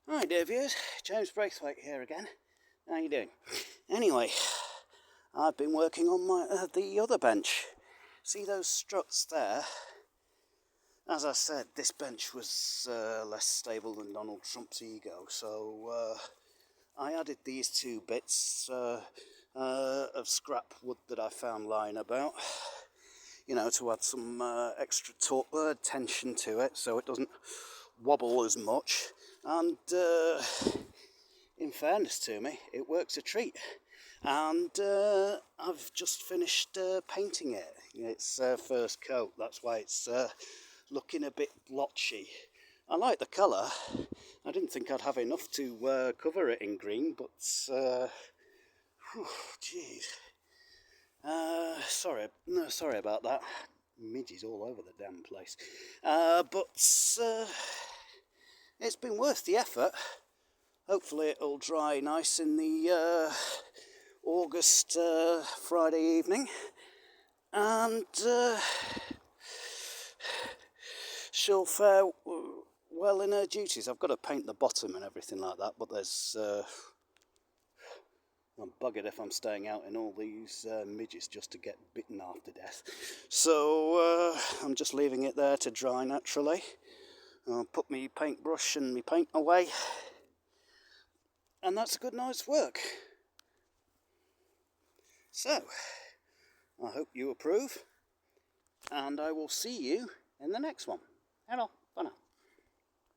Hi dear viewers, James Braithwaite here again. How you doing? Anyway, I've been working on my the other bench. See those struts there? As I said, this bench was less stable than Donald Trump's ego, so I added these two bits of scrap wood that I found lying about, you know, to add some extra tension to it so it doesn't wobble as much. And in fairness to me, it works a treat. And I've just finished painting it. It's first coat, that's why it's looking a bit blotchy. I like the colour. I didn't think I'd have enough to cover it in green, but jeez. Sorry about that. Midges all over the damn place. But it's been worth the effort. Hopefully it'll dry nice in the August Friday evening, and she'll fare well in her duties. I've got to paint the bottom and everything like that, but there's I'm buggered if I'm staying out in all these midges just to get bitten half to death. So I'm just leaving it there to dry naturally. I'll put my paintbrush and my paint away, and that's a good night's work. So, I hope you approve, and I will see you in the next one. Hello.